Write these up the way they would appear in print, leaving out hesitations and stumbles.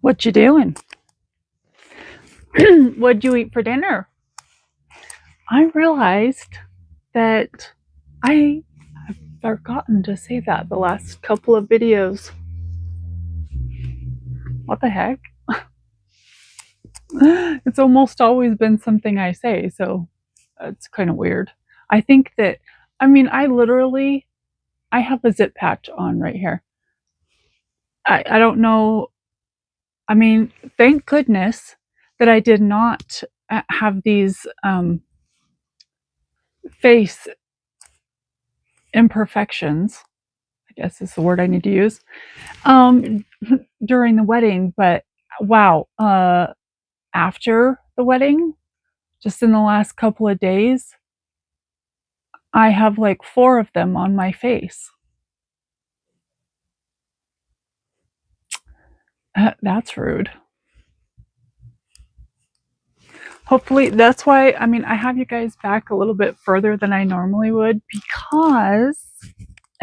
What you doing? What'd you eat for dinner? I realized that I have forgotten to say that the last couple of videos. What the heck? It's almost always been something I say, so it's kind of weird. I think that, I have a zip patch on right here. I don't know. I mean, thank goodness that I did not have these face imperfections, I guess is the word I need to use, um, during the wedding. But wow, after the wedding, just in the last couple of days, I have like 4 of them on my face. That's rude. Hopefully, that's why, I have you guys back a little bit further than I normally would, because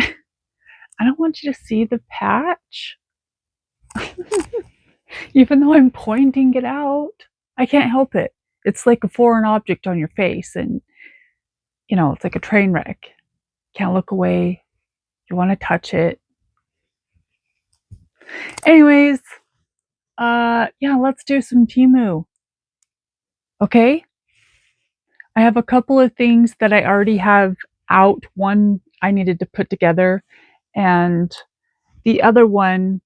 I don't want you to see the patch. Even though I'm pointing it out, I can't help it. It's like a foreign object on your face, and it's like a train wreck. Can't look away. You want to touch it. Anyways, yeah, let's do some Temu. Okay? I have a couple of things that I already have out. One I needed to put together, and the other one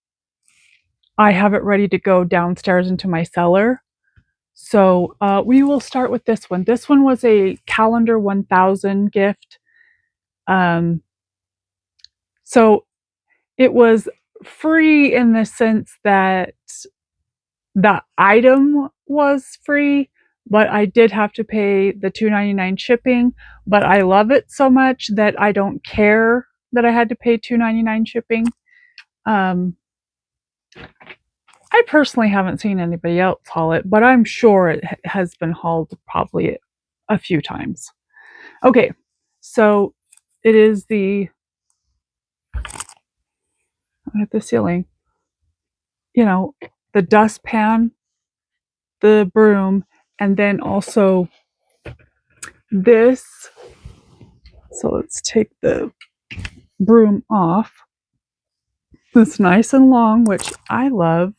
I have it ready to go downstairs into my cellar. So we will start with this one. This one was a calendar 1000 gift. So it was free in the sense that the item was free, but I did have to pay the $2.99 shipping. But I love it so much that I don't care that I had to pay $2.99 shipping. I personally haven't seen anybody else haul it, but I'm sure it has been hauled probably a few times. Okay, so it is at the ceiling, the dustpan, the broom, and then also this. So let's take the broom off. It's nice and long, which I love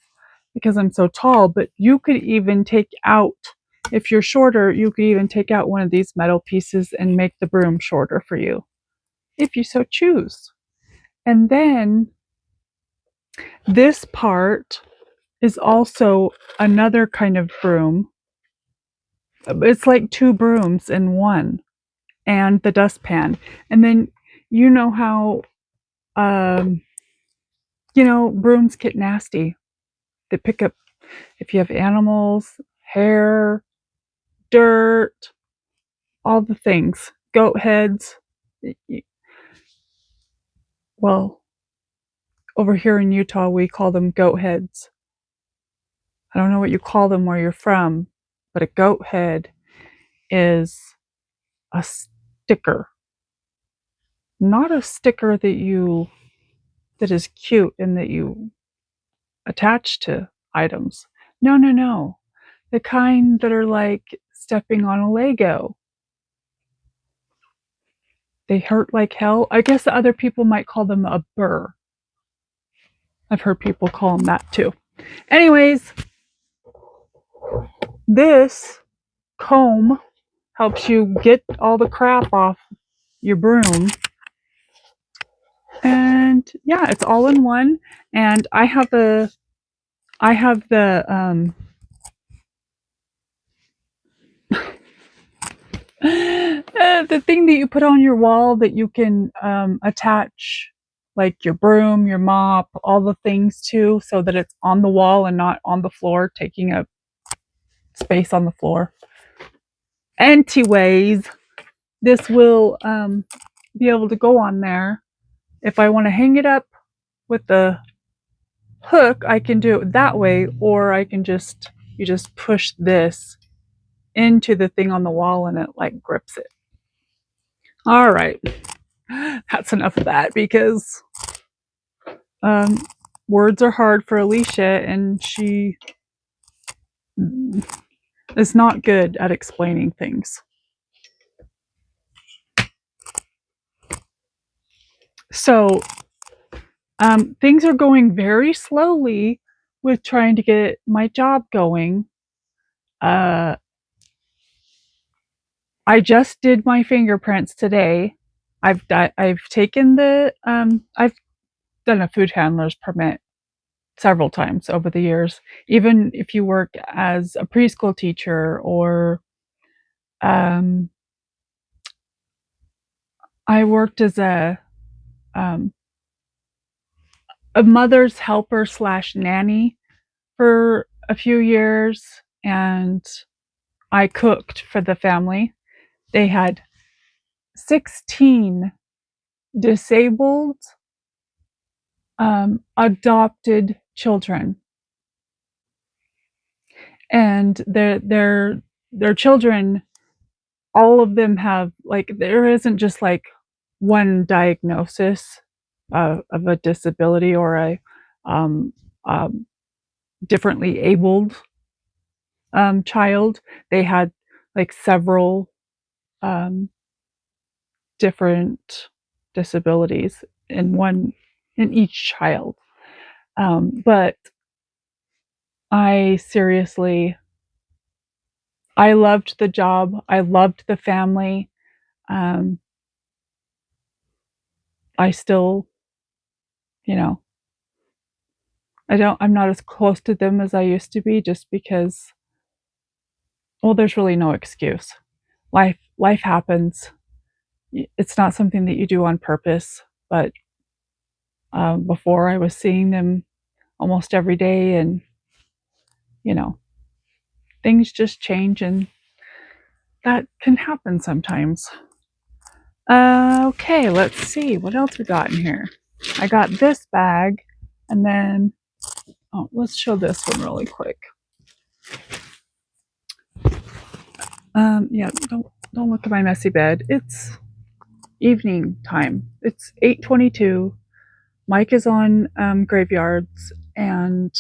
because I'm so tall, but you could even take out, if you're shorter, you could even take out one of these metal pieces and make the broom shorter for you, if you so choose. And then this part is also another kind of broom. It's like 2 brooms in one, and the dustpan. And then you know how brooms get nasty. They pick up, if you have animals, hair, dirt, all the things, goat heads. Well, over here in Utah, we call them goat heads. I don't know what you call them where you're from, but a goat head is a sticker. Not a sticker that is cute and that you attach to items. No. The kind that are like stepping on a Lego. They hurt like hell. I guess the other people might call them a burr. I've heard people call them that too. Anyways, this comb helps you get all the crap off your broom. And yeah, it's all in one. And I have the the thing that you put on your wall that you can attach like your broom, your mop, all the things to, so that it's on the wall and not on the floor, taking up space on the floor. Anyways, this will be able to go on there. If I want to hang it up with the hook, I can do it that way, or I can you just push this into the thing on the wall and it like grips it. All right, that's enough of that, because words are hard for Alicia, and she is not good at explaining things. So things are going very slowly with trying to get my job going. I just did my fingerprints today. I've taken the I've done a food handler's permit several times over the years. Even if you work as a preschool teacher, or I worked as a mother's helper / nanny for a few years, and I cooked for the family. They had 16 disabled adopted children, and their children, all of them have, like, there isn't just like one diagnosis of a disability or a um, um, differently abled child. They had like several different disabilities in each child. But I loved the job. I loved the family. I still, you know, I'm not as close to them as I used to be, just because, well, there's really no excuse. Life happens. It's not something that you do on purpose, but before, I was seeing them almost every day, and you know, things just change, and that can happen sometimes. Okay, let's see what else we got in here. I got this bag, and then let's show this one really quick. Yeah, don't look at my messy bed. It's evening time. It's 8:22. Mike is on graveyards, and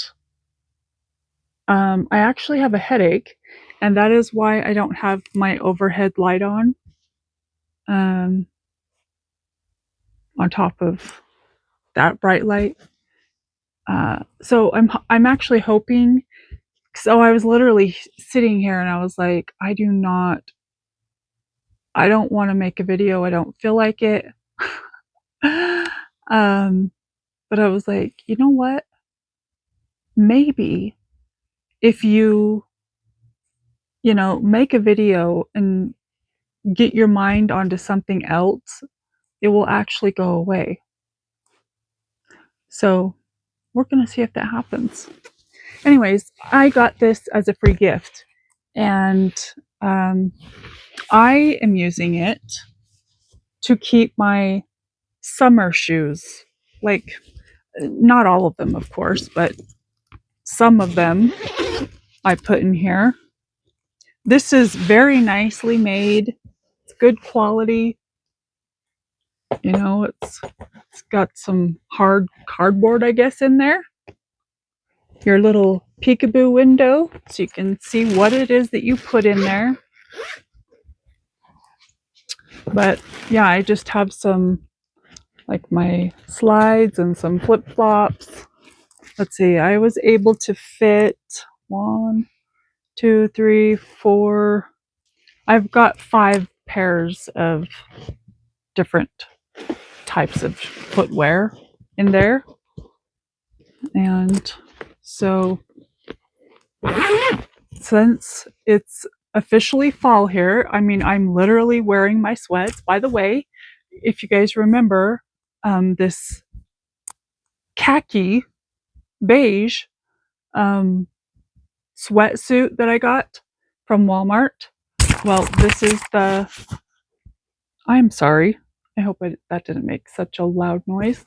I actually have a headache, and that is why I don't have my overhead light on top of that bright light. So I'm actually hoping. So I was literally sitting here, and I was like, I don't want to make a video. I don't feel like it. But I was like, you know what? Maybe if you make a video and get your mind onto something else, it will actually go away. So we're going to see if that happens. Anyways, I got this as a free gift, and I am using it to keep my summer shoes. Like, not all of them, of course, but some of them I put in here. This is very nicely made. It's good quality. It's got some hard cardboard, I guess, in there. Your little peekaboo window, so you can see what it is that you put in there. But yeah, I just have some, like, my slides and some flip-flops. Let's see, I was able to fit 1, 2, 3, 4. I've got 5 pairs of different types of footwear in there. And so, since it's officially fall here, I mean, I'm literally wearing my sweats. By the way, if you guys remember, this khaki beige sweatsuit that I got from Walmart. Well, this is I'm sorry. I hope that didn't make such a loud noise.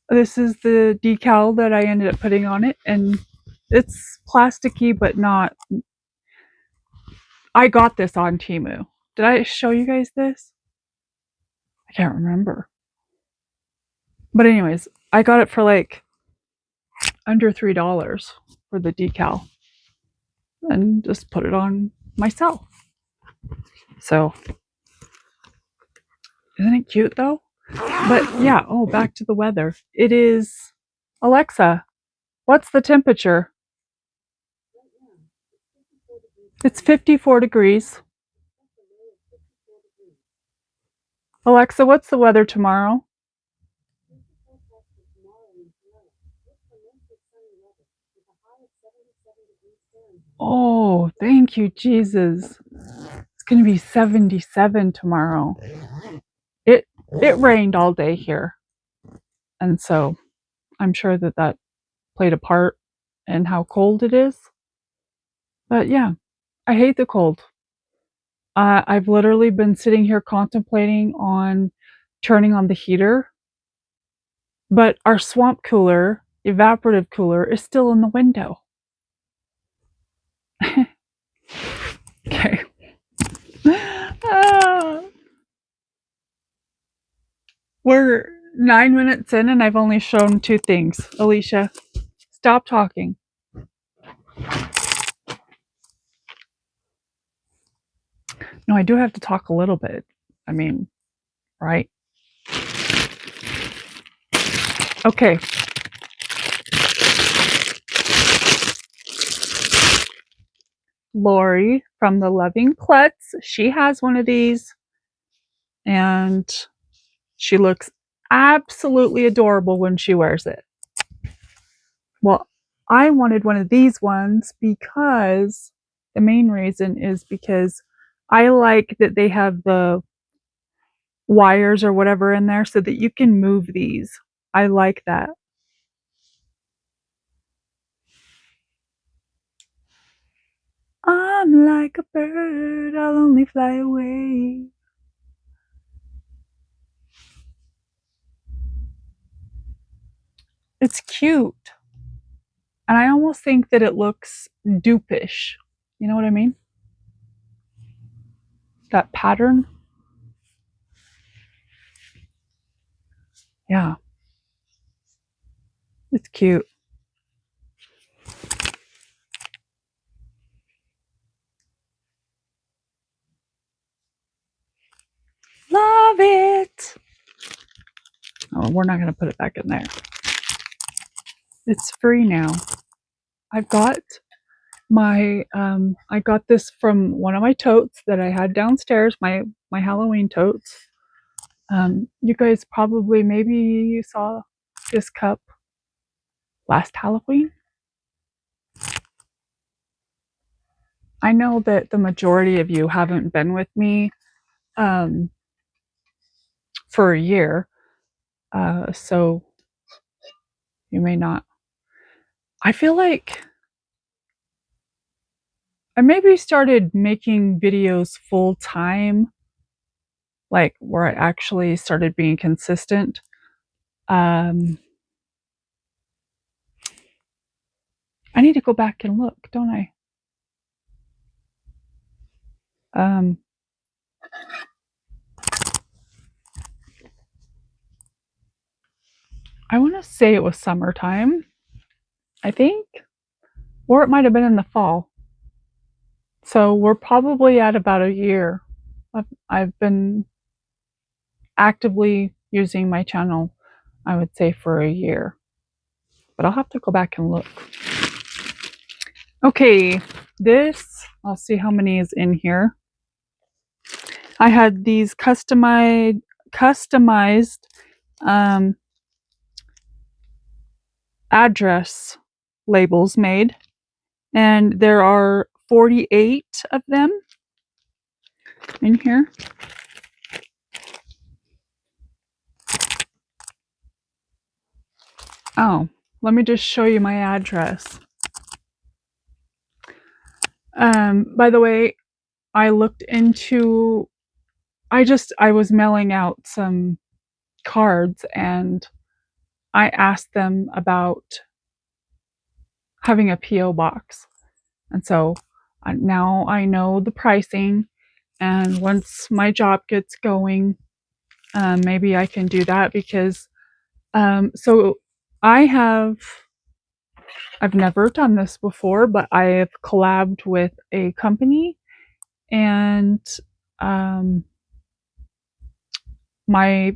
This is the decal that I ended up putting on it, and it's plasticky, but not. I got this on Temu. Did I show you guys this? I can't remember. But anyways, I got it for like under $3 for the decal and just put it on myself. So, isn't it cute though? But yeah, back to the weather. It is, Alexa, what's the temperature? It's 54 degrees. Alexa, what's the weather tomorrow? Oh, thank you, Jesus. It's going to be 77 tomorrow. It rained all day here. And so I'm sure that played a part in how cold it is. But yeah, I hate the cold. I've literally been sitting here contemplating on turning on the heater, but our swamp cooler, evaporative cooler, is still in the window. Okay. We're 9 minutes in and I've only shown 2 things. Alicia, stop talking. No, I do have to talk a little bit. I mean, right? Okay. Lori from the Loving Klutz, she has one of these and she looks absolutely adorable when she wears it. Well, I wanted one of these ones because the main reason is because I like that they have the wires or whatever in there so that you can move these. I like that. I'm like a bird, I'll only fly away. It's cute. And I almost think that it looks dupeish. You know what I mean? That pattern. Yeah. It's cute. Love it. Oh, we're not going to put it back in there. It's free now. I've got my I got this from one of my totes that I had downstairs, my Halloween totes. You guys probably, maybe you saw this cup last Halloween. I know that the majority of you haven't been with me for a year, so you may not. I feel like I maybe started making videos full time, like where I actually started being consistent. I need to go back and look, don't I? I want to say it was summertime, I think, or it might have been in the fall. So we're probably at about a year. I've been actively using my channel, I would say, for a year. But I'll have to go back and look. Okay, this, I'll see how many is in here. I had these customized address labels made, and there are 48 of them in here. Oh, let me just show you my address. By the way, I looked into, I was mailing out some cards and I asked them about having a P.O. box. And so now I know the pricing, and once my job gets going, maybe I can do that because, so I have I've never done this before, but I have collabed with a company, and my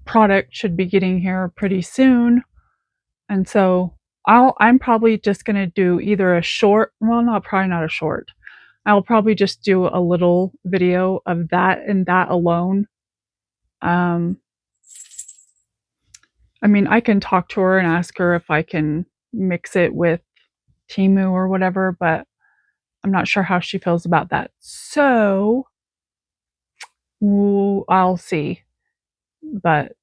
product should be getting here pretty soon. And so I'm probably just going to do either a short, well, not probably not a short. I'll probably just do a little video of that and that alone. I mean, I can talk to her and ask her if I can mix it with Temu or whatever, but I'm not sure how she feels about that. So I'll see. But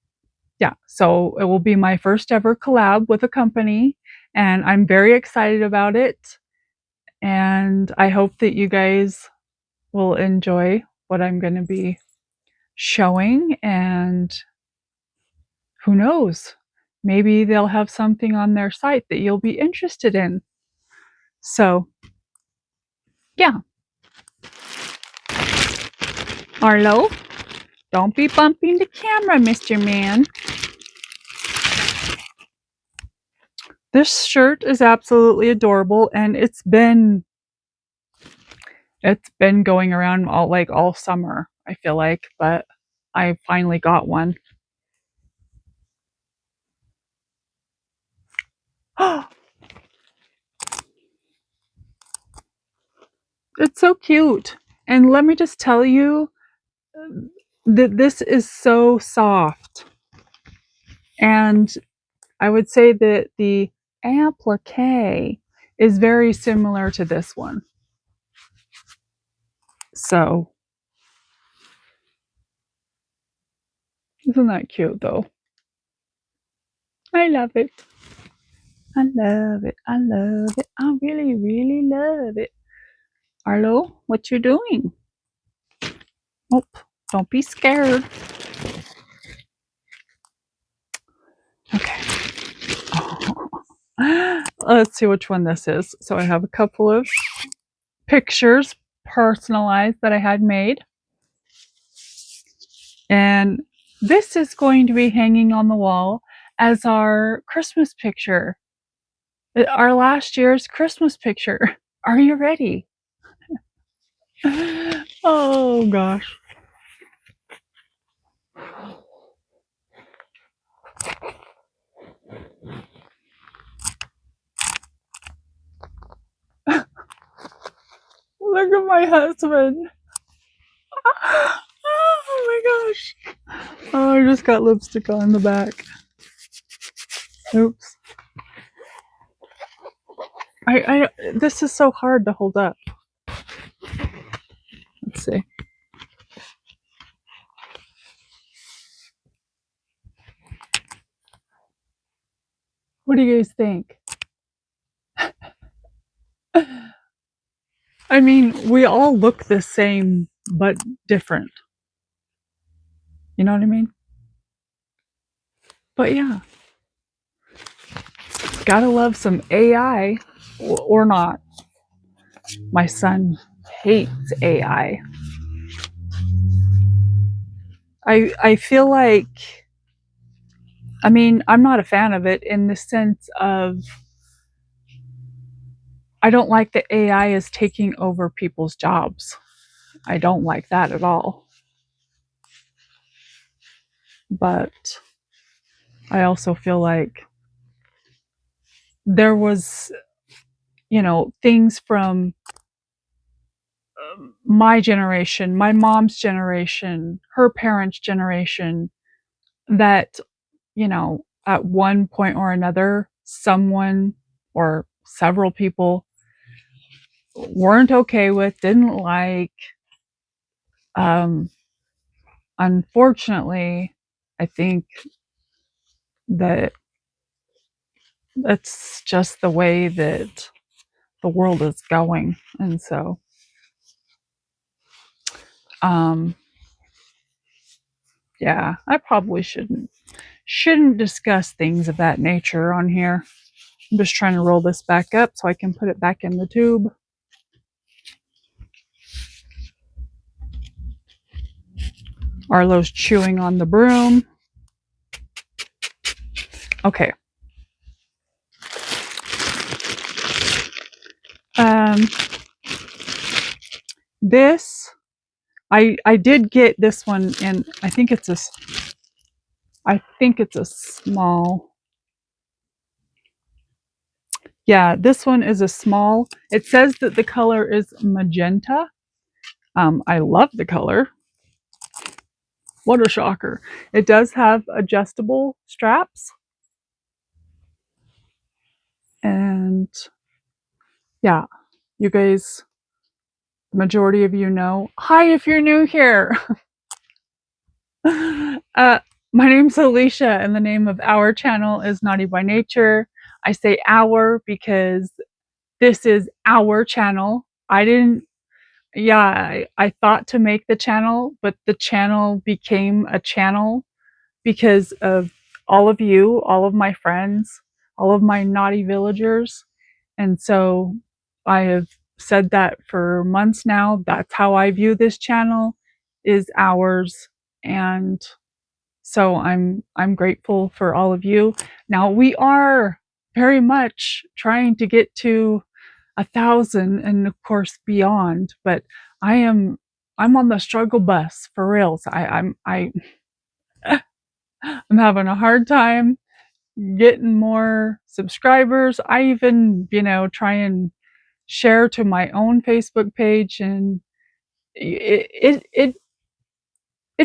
yeah, so it will be my first ever collab with a company, and I'm very excited about it. And I hope that you guys will enjoy what I'm going to be showing. And who knows, maybe they'll have something on their site that you'll be interested in. So, yeah. Arlo, don't be bumping the camera, Mr. Man. This shirt is absolutely adorable, and it's been going around all summer, I feel like, but I finally got one. It's so cute. And let me just tell you that this is so soft. And I would say that the applique is very similar to this one. So, isn't that cute though? I love it. I love it. I love it. I really, really love it. Arlo, what you doing? Oh, don't be scared. Okay. Let's see which one this is. So I have a couple of pictures personalized that I had made. And this is going to be hanging on the wall as our Christmas picture. Our last year's Christmas picture. Are you ready? Oh gosh. Look at my husband. Oh my gosh. Oh, I just got lipstick on the back. Oops. This is so hard to hold up. Let's see. What do you guys think? I mean, we all look the same, but different. You know what I mean? But yeah. Gotta love some AI, or not. My son hates AI. I feel like, I mean, I'm not a fan of it in the sense of I don't like that AI is taking over people's jobs. I don't like that at all. But I also feel like there was, things from my generation, my mom's generation, her parents' generation that, at one point or another, someone or several people weren't okay with, didn't like. Unfortunately, I think that that's just the way that the world is going. And so, yeah, I probably shouldn't discuss things of that nature on here. I'm just trying to roll this back up so I can put it back in the tube. Arlo's chewing on the broom. Okay. This, I did get this one, and I think it's a small. Yeah, this one is a small. It says that the color is magenta. I love the color. What a shocker. It does have adjustable straps. And yeah, you guys, the majority of you know. Hi, if you're new here. My name's Alicia, and the name of our channel is Naughty by Nature. I say our because this is our channel. I thought to make the channel, but the channel became a channel because of all of you, all of my friends, all of my naughty villagers. And so I have said that for months now. That's how I view this channel, is ours. And so I'm grateful for all of you. Now we are very much trying to get to 1,000 and of course beyond, but I'm on the struggle bus for reals. I'm having a hard time getting more subscribers. I even, try and share to my own Facebook page, and it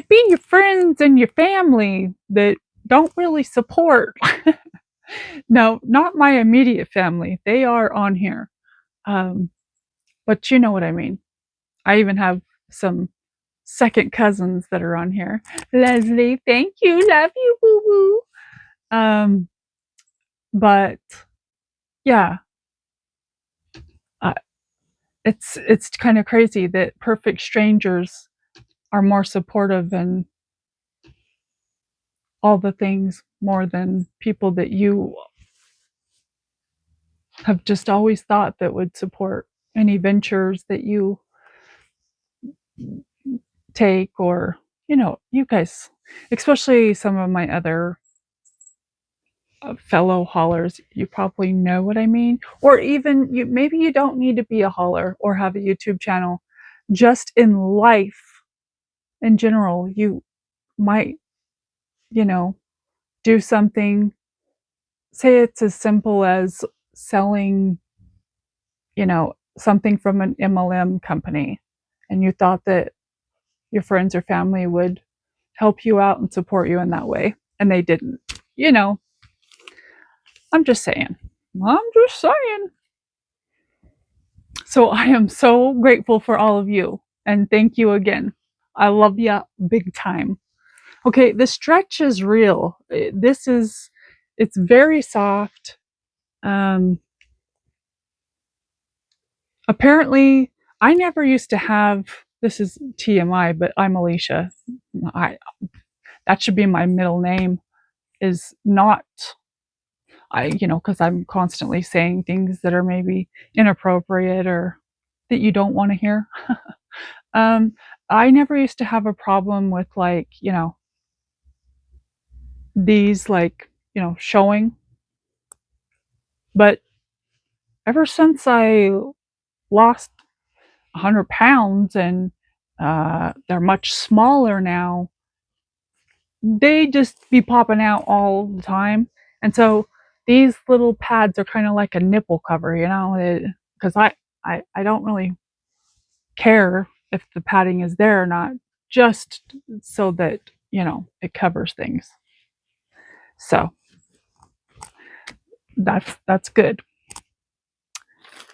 be your friends and your family that don't really support. No, not my immediate family. They are on here. But you know what I mean. I even have some second cousins that are on here. Leslie, thank you. Love you, boo boo. But yeah, it's kind of crazy that perfect strangers are more supportive and all the things more than people that you have just always thought that would support any ventures that you take, or you guys, especially some of my other fellow haulers, you probably know what I mean. Or even maybe you don't need to be a hauler or have a YouTube channel. Just in life in general, you might do something. Say it's as simple as selling something from an MLM company, and you thought that your friends or family would help you out and support you in that way, and they didn't. I'm just saying. So I am so grateful for all of you, and thank you again. I love ya big time. Okay, the stretch is real. It's very soft. Apparently, I never used to have, this is TMI, but I'm Alicia. That should be my middle name, is not, because I'm constantly saying things that are maybe inappropriate or that you don't want to hear. I never used to have a problem with these showing, but ever since I lost 100 pounds and they're much smaller now, they just be popping out all the time. And so these little pads are kind of like a nipple cover, because I don't really care if the padding is there or not, just so that it covers things. So that's good.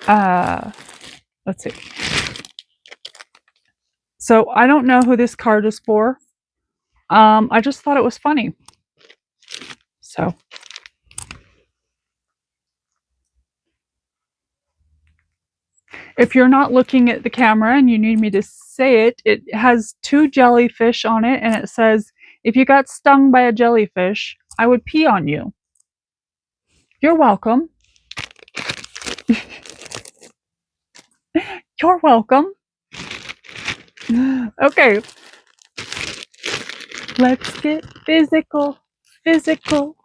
Let's see. So I don't know who this card is for. I just thought it was funny. So if you're not looking at the camera and you need me to say it, it has 2 jellyfish on it, and it says, if you got stung by a jellyfish, I would pee on you. You're welcome. You're welcome. Okay. Let's get physical. Physical.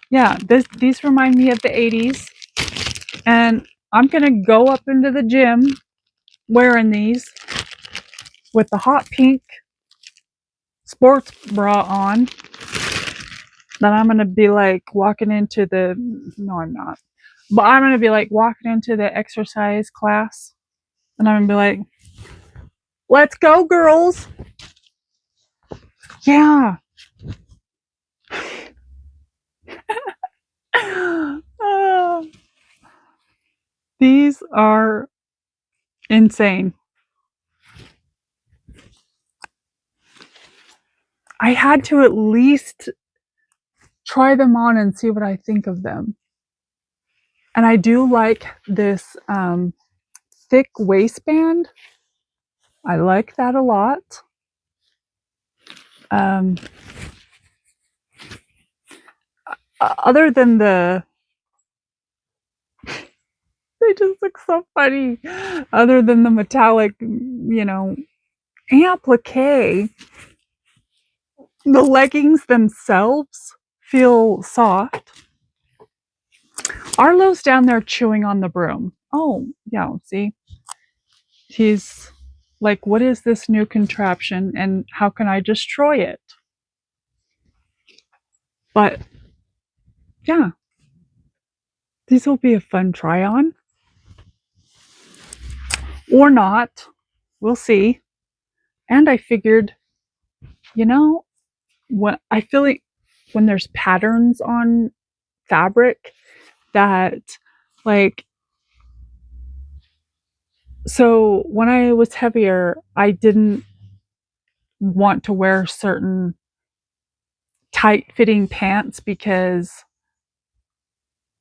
Yeah, these remind me of the 80s. And I'm going to go up into the gym wearing these with the hot pink sports bra on. Then I'm going to be like walking into the, no, I'm not. But I'm going to be like walking into the exercise class. And I'm going to be like, let's go, girls. Yeah. These are insane. I had to at least try them on and see what I think of them. And I do like this thick waistband. I like that a lot. Other than they just look so funny. Other than the metallic, applique, the leggings themselves feel soft. Arlo's down there chewing on the broom. Oh, yeah, see? He's like, what is this new contraption and how can I destroy it? But yeah, these will be a fun try on. Or not. We'll see. And I figured, what I feel like when there's patterns on fabric that like, so when I was heavier, I didn't want to wear certain tight fitting pants because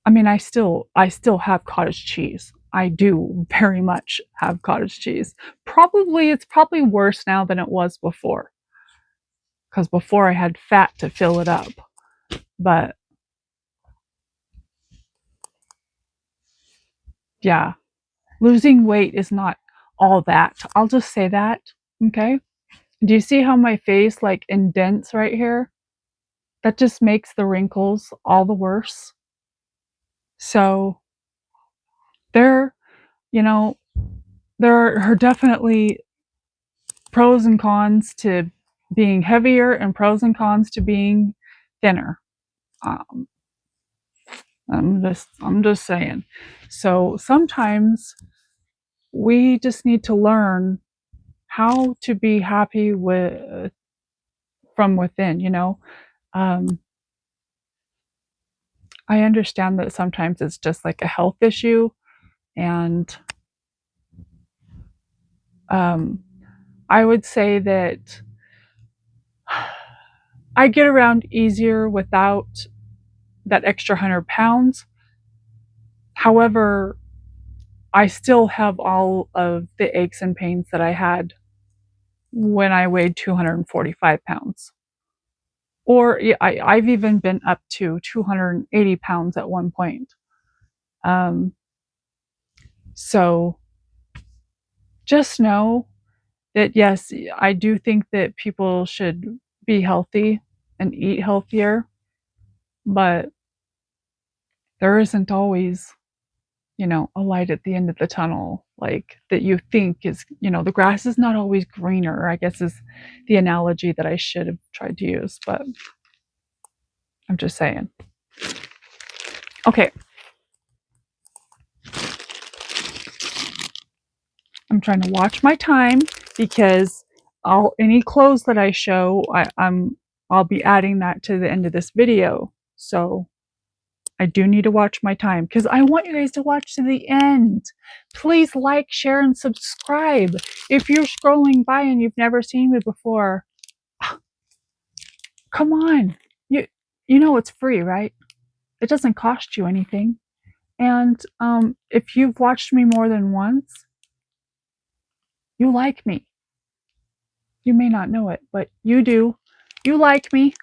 I mean I still have cottage cheese. I do very much have cottage cheese. It's probably worse now than it was before. Because before I had fat to fill it up. But yeah, losing weight is not all that. I'll just say that. Okay. Do you see how my face like indents right here? That just makes the wrinkles all the worse. So there, you know, there are definitely pros and cons to being heavier and pros and cons to being thinner. Um, I'm just saying. So sometimes we just need to learn how to be happy with from within. I understand that sometimes it's just like a health issue, and I would say that I get around easier without that extra 100 pounds. However, I still have all of the aches and pains that I had when I weighed 245 pounds. Or I've even been up to 280 pounds at one point. So just know that, yes, I do think that people should be healthy and eat healthier, but there isn't always, a light at the end of the tunnel, like that you think is, the grass is not always greener, I guess is the analogy that I should have tried to use, but I'm just saying. Okay. I'm trying to watch my time because any clothes that I show, I'll be adding that to the end of this video. So I do need to watch my time because I want you guys to watch to the end. Please like, share, and subscribe. If you're scrolling by and you've never seen me before, come on. You know it's free, right? It doesn't cost you anything. And if you've watched me more than once, you like me. You may not know it, but you do. You like me.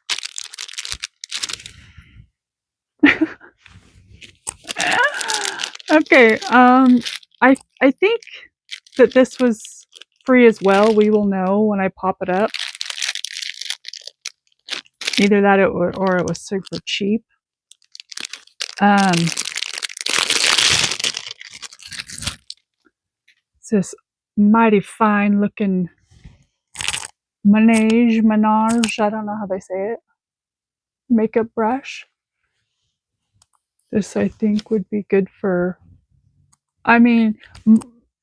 Okay. I think that this was free as well. We will know when I pop it up. Either that or it was super cheap. It's this mighty fine looking menage, I don't know how they say it, makeup brush. This I think would be good for, I mean,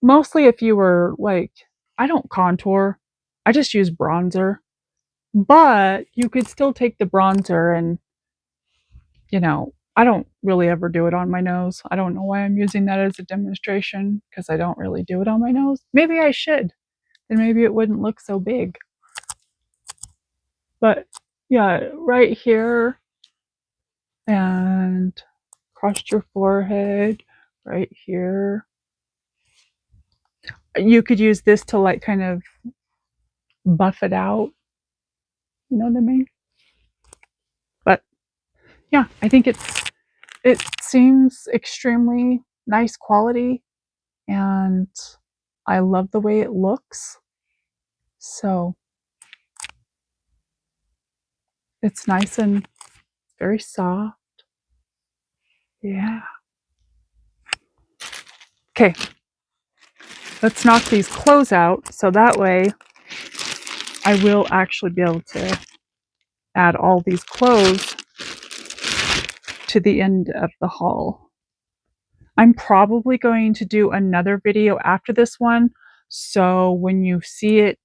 mostly if you were like, I don't contour, I just use bronzer, but you could still take the bronzer and, you know, I don't really ever do it on my nose. I don't know why I'm using that as a demonstration because I don't really do it on my nose. Maybe I should, then maybe it wouldn't look so big. But yeah, right here and across your forehead, right here. You could use this to like kind of buff it out. You know what I mean? But yeah, I think it seems extremely nice quality and I love the way it looks. So it's nice and very soft. Yeah. Okay. Let's knock these clothes out so that way I will actually be able to add all these clothes to the end of the haul. I'm probably going to do another video after this one, so when you see it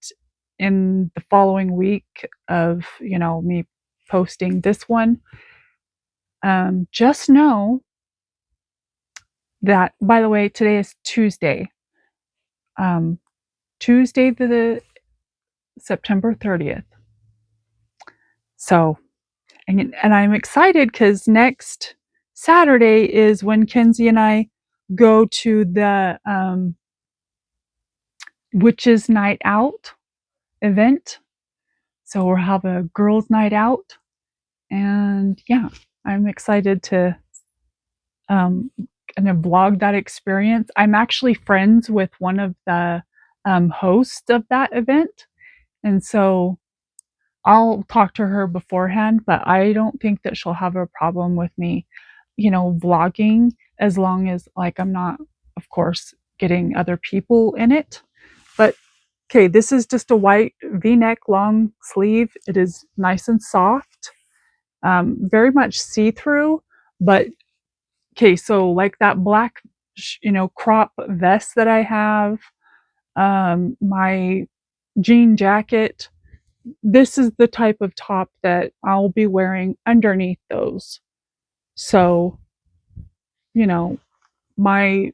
in the following week of, you know, me posting this one, just know that, by the way, today is Tuesday. Tuesday the September 30th. So, and I'm excited because next Saturday is when Kenzie and I go to the Witches Night Out event. So we'll have a girls' night out. And yeah, I'm excited to kind of vlog that experience. I'm actually friends with one of the hosts of that event. And so I'll talk to her beforehand, but I don't think that she'll have a problem with me, you know, vlogging as long as like I'm not, of course, getting other people in it. But okay, this is just a white V-neck long sleeve. It is nice and soft, very much see-through, but okay, so like that black, you know, crop vest that I have, my jean jacket, this is the type of top that I'll be wearing underneath those. So, you know, my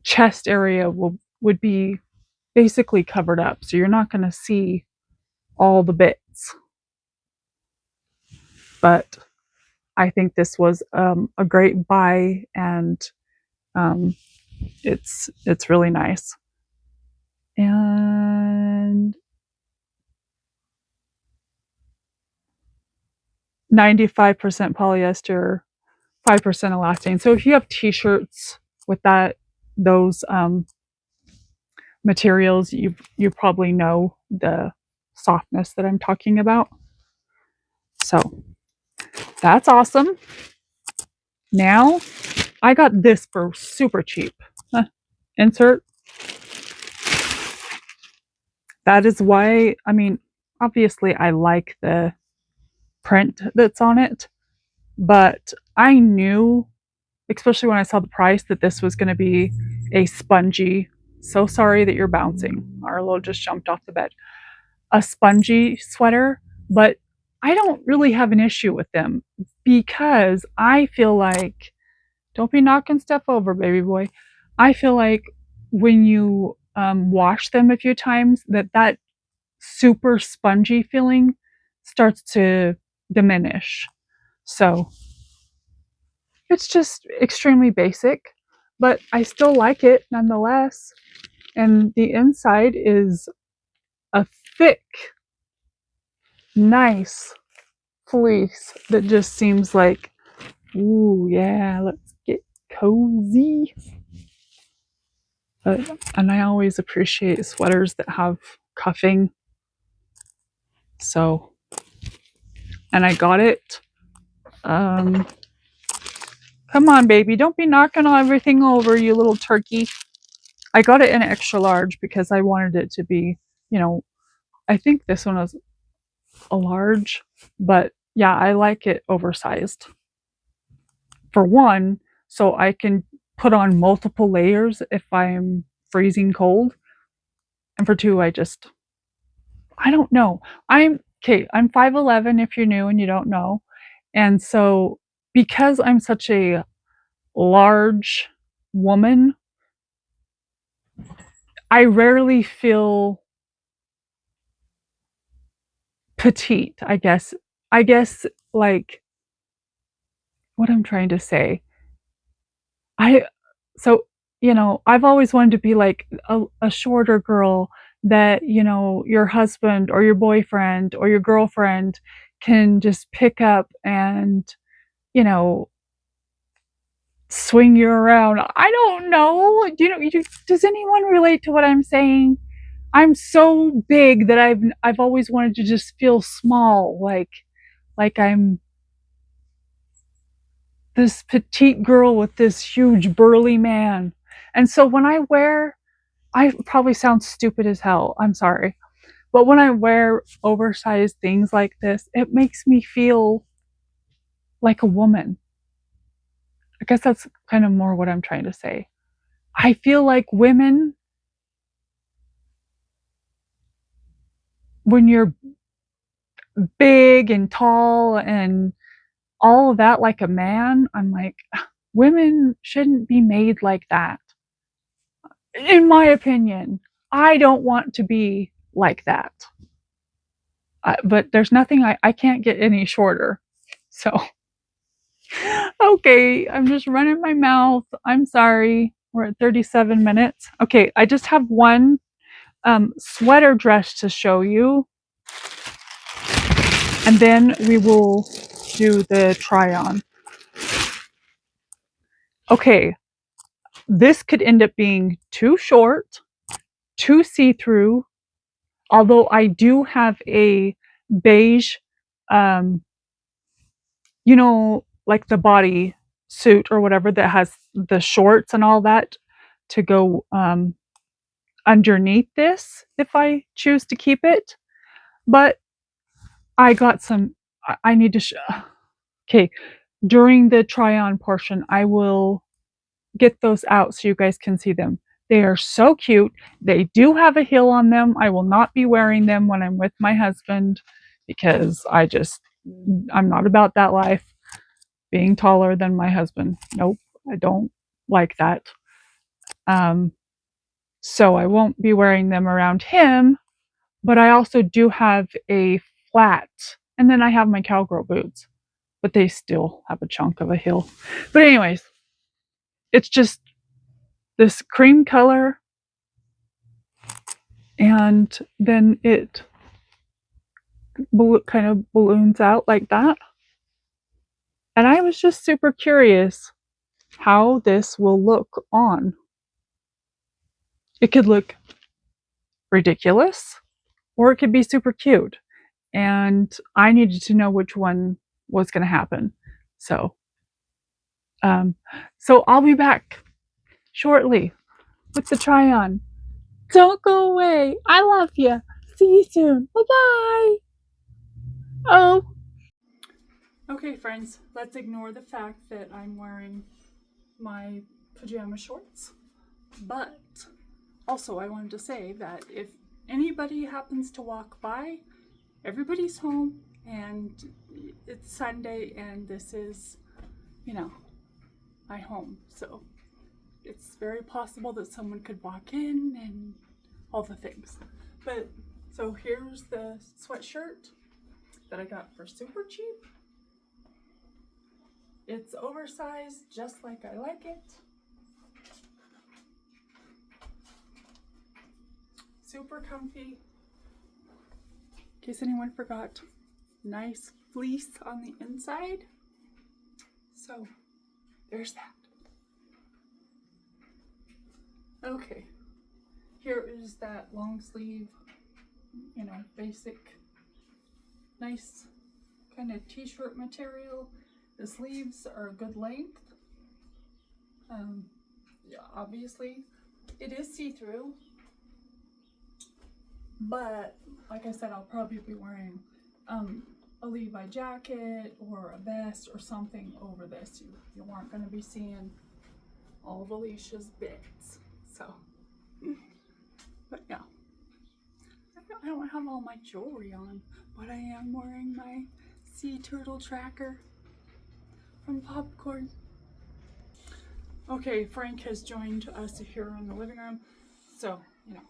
chest area would be basically covered up. So you're not going to see all the bits. But I think this was a great buy, and it's really nice. And 95% polyester, 5% elastane. So if you have t-shirts with those materials, you probably know the softness that I'm talking about. So that's awesome. Now I got this for super cheap. Insert. That is why, I mean, obviously I like the print that's on it, but I knew, especially when I saw the price, that this was going to be a spongy, so sorry that you're bouncing. Arlo just jumped off the bed. A spongy sweater, but I don't really have an issue with them because I feel like, don't be knocking stuff over, baby boy. I feel like when you wash them a few times, that super spongy feeling starts to diminish. So it's just extremely basic, but I still like it nonetheless. And the inside is a thick, nice fleece that just seems like, ooh, yeah, let's get cozy. And I always appreciate sweaters that have cuffing. So, and I got it. Come on, baby. Don't be knocking everything over, you little turkey. I got it in extra large because I wanted it to be, you know, I think this one was a large, but yeah, I like it oversized. For one, so I can put on multiple layers if I'm freezing cold. And for two, I don't know. I'm 5'11" if you're new and you don't know. And so because I'm such a large woman, I rarely feel petite, I guess. I guess like what I'm trying to say. I so I've always wanted to be like a shorter girl that, your husband or your boyfriend or your girlfriend can just pick up and, you know, swing you around. I don't know. Does anyone relate to what I'm saying? I'm so big that I've always wanted to just feel small, like I'm this petite girl with this huge burly man. And so when I probably sound stupid as hell. I'm sorry. But when I wear oversized things like this, it makes me feel like a woman. I guess that's kind of more what I'm trying to say. I feel like women, when you're big and tall and all of that like a man, I'm like, women shouldn't be made like that. In my opinion, I don't want to be like that. But there's nothing, I can't get any shorter. So, okay, I'm just running my mouth. I'm sorry. We're at 37 minutes. Okay, I just have one sweater dress to show you, and then we will do the try on. Okay, this could end up being too short, too see through, although I do have a beige, um, like the body suit or whatever that has the shorts and all that to go underneath this if I choose to keep it. But I got some, I need to, okay, during the try on portion, I will get those out so you guys can see them. They are so cute. They do have a heel on them. I will not be wearing them when I'm with my husband because I'm not about that life. Being taller than my husband. Nope, I don't like that. Um, so I won't be wearing them around him, but I also do have a flat, and then I have my cowgirl boots, but they still have a chunk of a heel. But anyways, it's just this cream color, and then it kind of balloons out like that. And I was just super curious how this will look on. It could look ridiculous, or it could be super cute. And I needed to know which one was going to happen. So, so I'll be back shortly with the try on. Don't go away. I love you. See you soon. Bye bye. Oh. Okay, friends, let's ignore the fact that I'm wearing my pajama shorts. But also, I wanted to say that if anybody happens to walk by, everybody's home and it's Sunday and this is, my home. So it's very possible that someone could walk in and all the things. But so here's the sweatshirt that I got for super cheap. It's oversized just like I like it. Super comfy. In case anyone forgot, nice fleece on the inside. So there's that. Okay, here is that long sleeve, basic, nice kind of t-shirt material. The sleeves are a good length. Yeah, obviously, It is see-through, but like I said, I'll probably be wearing a Levi jacket or a vest or something over this. You aren't going to be seeing all of Alicia's bits. So, but yeah, I don't have all my jewelry on, but I am wearing my sea turtle tracker from Popcorn. Okay, Frank has joined us here in the living room, so you know,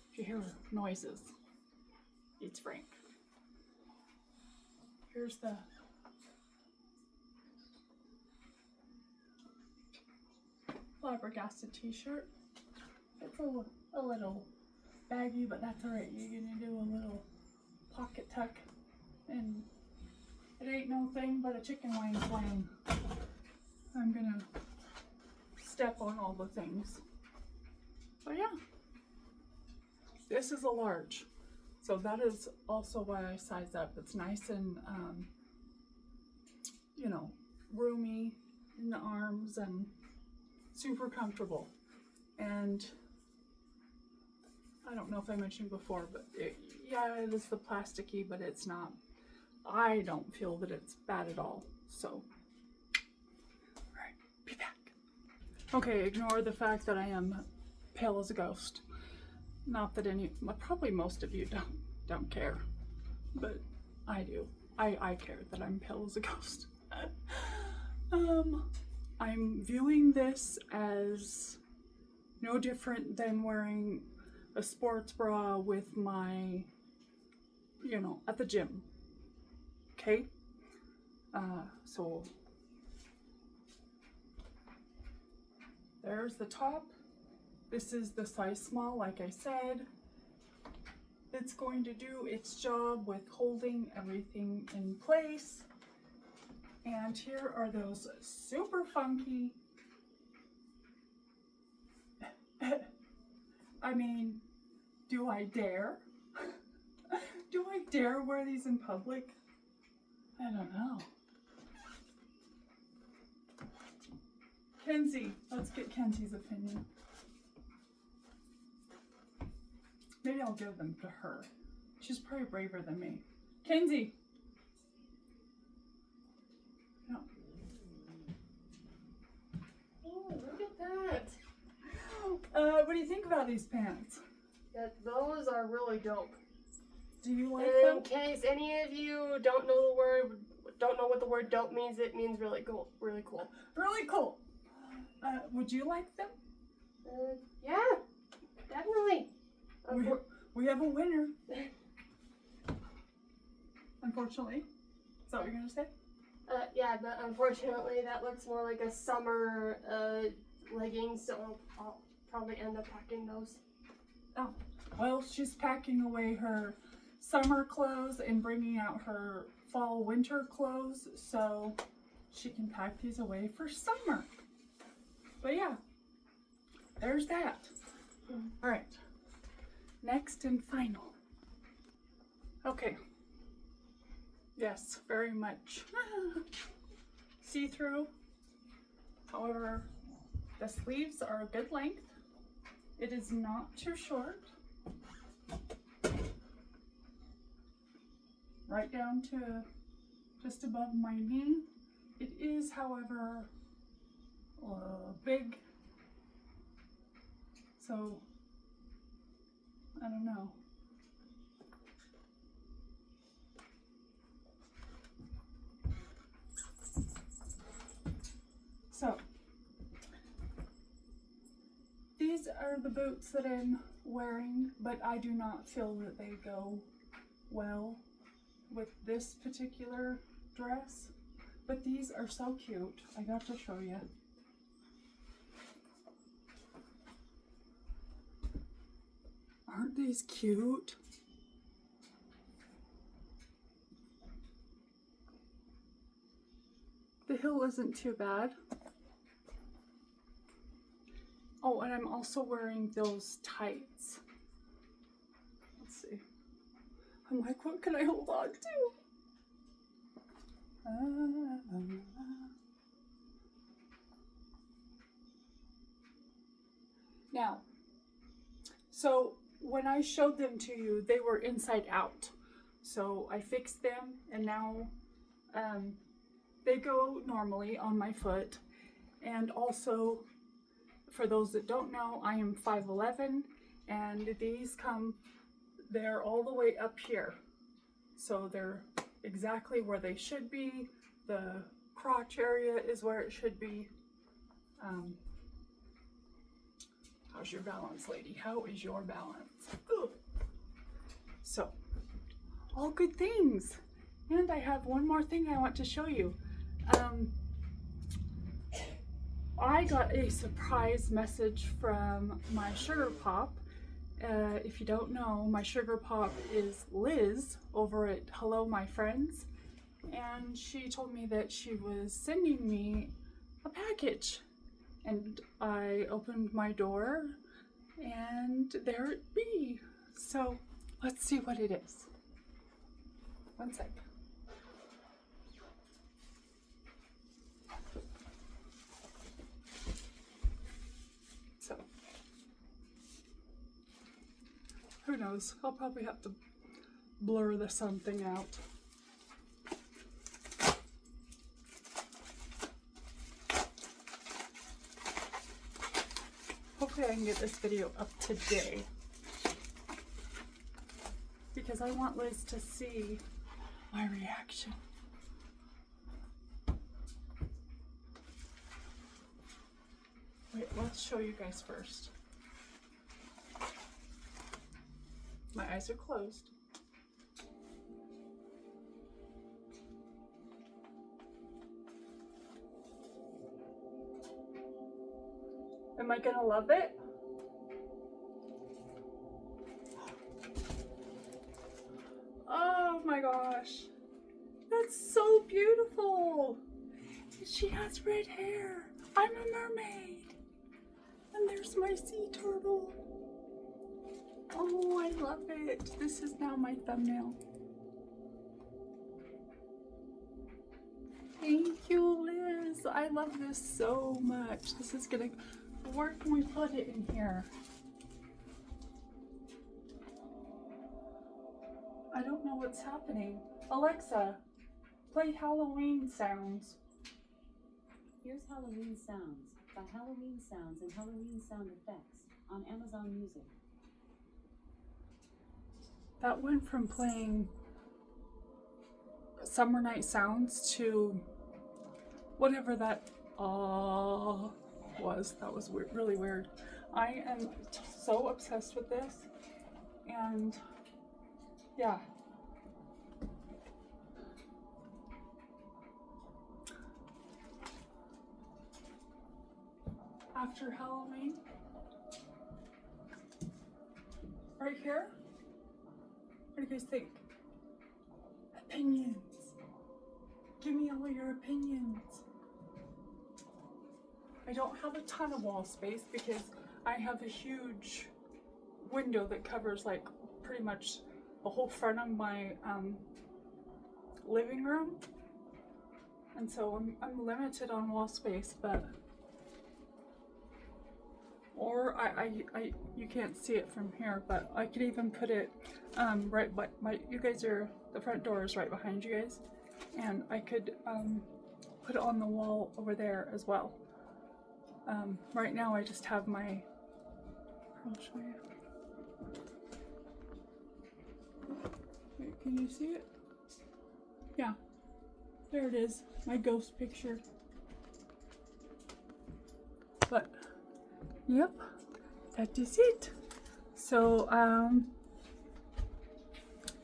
if you hear noises, it's Frank. Here's the Flabbergasted T-shirt. It's a little baggy, but that's alright. You're gonna do a little pocket tuck, and it ain't no thing but a chicken wing fling. I'm gonna step on all the things. But yeah, this is a large, so that is also why I size up. It's nice and you know, roomy in the arms and super comfortable. And I don't know if I mentioned before, but yeah, it is the plasticky, but it's not, I don't feel that it's bad at all. So, all right, be back. Okay, ignore the fact that I am pale as a ghost. Not that probably most of you don't care, but I do. I care that I'm pale as a ghost. I'm viewing this as no different than wearing a sports bra with my, you know, at the gym. Okay? So there's the top. This is the size small, like I said. It's going to do its job with holding everything in place. And here are those super funky, I mean, do I dare? Do I dare wear these in public? I don't know. Kenzie, let's get Kenzie's opinion. Maybe I'll give them to her. She's probably braver than me. Kenzie! No. Oh, look at that. What do you think about these pants? Yeah, those are really dope. Do you like And them? in case any of you don't know what the word dope means, it means really cool. Really cool. Really cool. Would you like them? Yeah, definitely. We have a winner. Unfortunately. Is that what you're going to say? Yeah, but unfortunately that looks more like a summer leggings, so I'll probably end up packing those. Oh, well, she's packing away her summer clothes and bringing out her fall winter clothes so she can pack these away for summer. But yeah, there's that. All right, next and final. Okay. Yes, very much see-through. However, the sleeves are a good length. It is not too short. Right down to just above my knee. It is, however, big. So, I don't know. So, these are the boots that I'm wearing, but I do not feel that they go well with this particular dress. But these are so cute. I got to show you. Aren't these cute? The heel isn't too bad. Oh, and I'm also wearing those tights. Let's see. I'm like, what can I hold on to? Now, So when I showed them to you, they were inside out. So I fixed them, and now they go normally on my foot. And also, for those that don't know, I am 5'11", and these they're all the way up here. So they're exactly where they should be. The crotch area is where it should be. How's your balance, lady? How is your balance? Ugh. So, all good things. And I have one more thing I want to show you. I got a surprise message from my sugar pop. If you don't know, my sugar pop is Liz over at Hello My Friends. And she told me that she was sending me a package. And I opened my door and there it be. So let's see what it is. One sec. So, who knows? I'll probably have to blur the something out. Hopefully I can get this video up today, because I want Liz to see my reaction. Wait, let's show you guys first. My eyes are closed. Am I gonna love it? Oh my gosh. That's so beautiful. She has red hair. I'm a mermaid. And there's my sea turtle. Oh, I love it. This is now my thumbnail. Thank you, Liz. I love this so much. This is gonna, where can we put it in here? I don't know what's happening. Alexa, play Halloween sounds. Here's Halloween Sounds by Halloween Sounds and Halloween Sound Effects on Amazon Music. That went from playing Summer Night Sounds to whatever that was. That was really weird. I am so obsessed with this, and yeah. After Halloween, right here, what do you guys think? Opinions. Give me all your opinions. I don't have a ton of wall space because I have a huge window that covers like pretty much the whole front of my living room, and so I'm limited on wall space, but or you can't see it from here, but I could even put it right by you guys are, the front door is right behind you guys, and I could put it on the wall over there as well. Right now I just have my, I'll show you. Wait, can you see it? Yeah, there it is, my ghost picture. But yep, that is it. So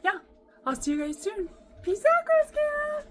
yeah, I'll see you guys soon. Peace out, Girl Scout.